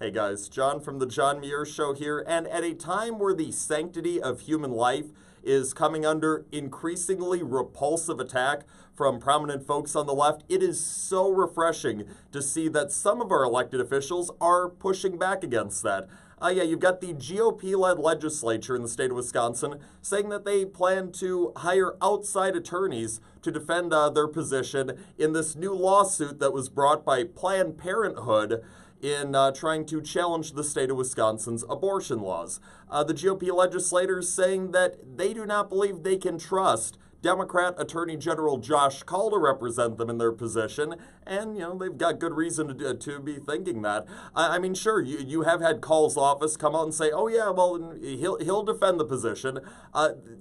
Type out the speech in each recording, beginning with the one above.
Hey guys, John from the John Muir Show here, and at a time where the sanctity of human life is coming under increasingly repulsive attack from prominent folks on the left, it is so refreshing to see that some of our elected officials are pushing back against that. You've got the GOP-led legislature in the state of Wisconsin saying that they plan to hire outside attorneys to defend their position in this new lawsuit that was brought by Planned Parenthood in trying to challenge the state of Wisconsin's abortion laws. The GOP legislators saying that they do not believe they can trust Democrat Attorney General Josh Kaul to represent them in their position, and, they've got good reason to be thinking that. I mean, sure, you have had Kaul's office come out and say, oh yeah, well, he'll defend the position.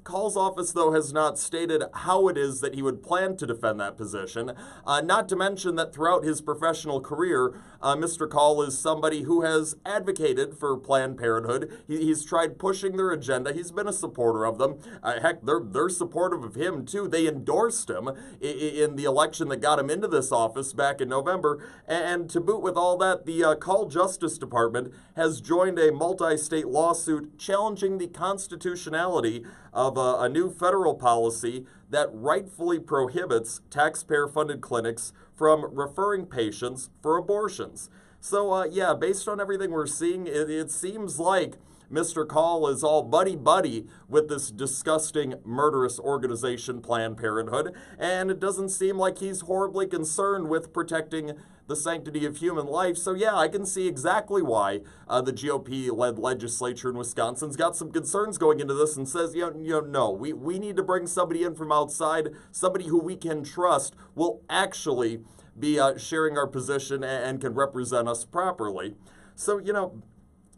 Kaul's office, though, has not stated how it is that he would plan to defend that position, not to mention that throughout his professional career, Mr. Kaul is somebody who has advocated for Planned Parenthood. He's tried pushing their agenda. He's been a supporter of them. Heck, they're supportive of him, too. They endorsed him in the election that got him into this office back in November. And to boot with all that, the Kaul Justice Department has joined a multi-state lawsuit challenging the constitutionality of a new federal policy that rightfully prohibits taxpayer-funded clinics from referring patients for abortions. So, based on everything we're seeing, it seems like Mr. Kaul is all buddy-buddy with this disgusting, murderous organization, Planned Parenthood, and it doesn't seem like he's horribly concerned with protecting the sanctity of human life. So yeah, I can see exactly why the GOP-led legislature in Wisconsin's got some concerns going into this and says, no, we need to bring somebody in from outside, somebody who we can trust will actually be sharing our position and can represent us properly. So,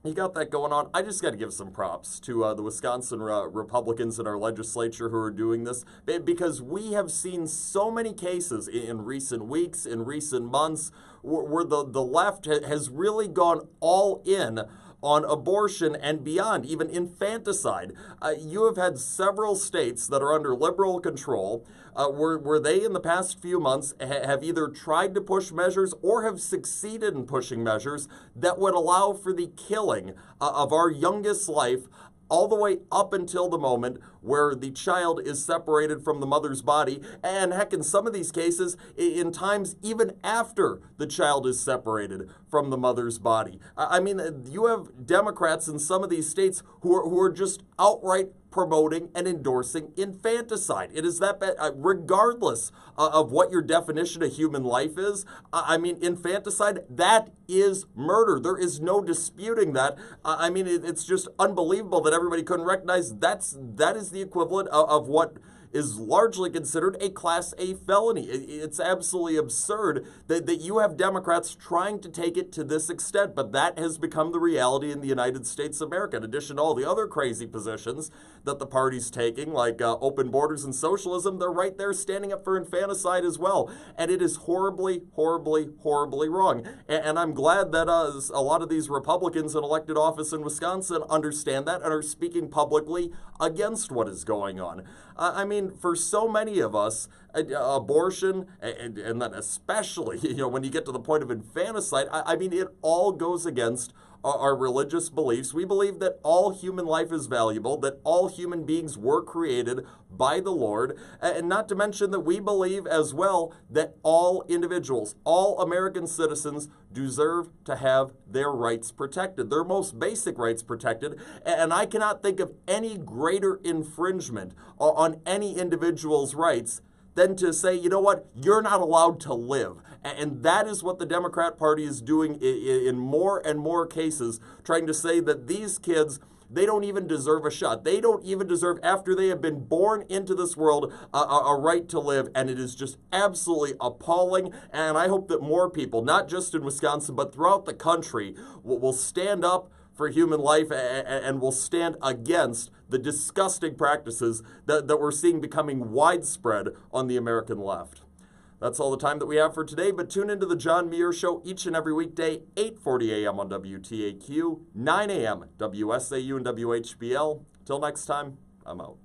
you got that going on. I just got to give some props to the Wisconsin Republicans in our legislature who are doing this, because we have seen so many cases in recent weeks, in recent months, where the left has really gone all in on abortion and beyond, even infanticide. You have had several states that are under liberal control where they, in the past few months, have either tried to push measures or have succeeded in pushing measures that would allow for the killing of our youngest life all the way up until the moment where the child is separated from the mother's body, and heck, in some of these cases, in times even after the child is separated from the mother's body. I mean, you have Democrats in some of these states who are just outright promoting and endorsing infanticide. It is that bad, regardless of what your definition of human life is. I mean, infanticide, that is murder. There is no disputing that. I mean, it's just unbelievable that everybody couldn't recognize that is the equivalent of what is largely considered a Class A felony. It's absolutely absurd that you have Democrats trying to take it to this extent, but that has become the reality in the United States of America. In addition to all the other crazy positions that the party's taking, like open borders and socialism, they're right there standing up for infanticide as well. And it is horribly, horribly, horribly wrong. And I'm glad that a lot of these Republicans in elected office in Wisconsin understand that and are speaking publicly against what is going on. I mean, for so many of us, abortion, and then especially, when you get to the point of infanticide, I mean, it all goes against our religious beliefs. We believe that all human life is valuable, that all human beings were created by the Lord, and not to mention that we believe as well that all individuals, all American citizens, deserve to have their rights protected, their most basic rights protected, and I cannot think of any greater infringement on any individual's rights than to say, you know what, you're not allowed to live. And that is what the Democrat Party is doing in more and more cases, trying to say that these kids, they don't even deserve a shot. They don't even deserve, after they have been born into this world, a right to live. And it is just absolutely appalling. And I hope that more people, not just in Wisconsin, but throughout the country, will stand up for human life and will stand against the disgusting practices that we're seeing becoming widespread on the American left. That's all the time that we have for today, but tune into the John Muir Show each and every weekday, 8:40 a.m. on WTAQ, 9 a.m. WSAU and WHBL. Till next time, I'm out.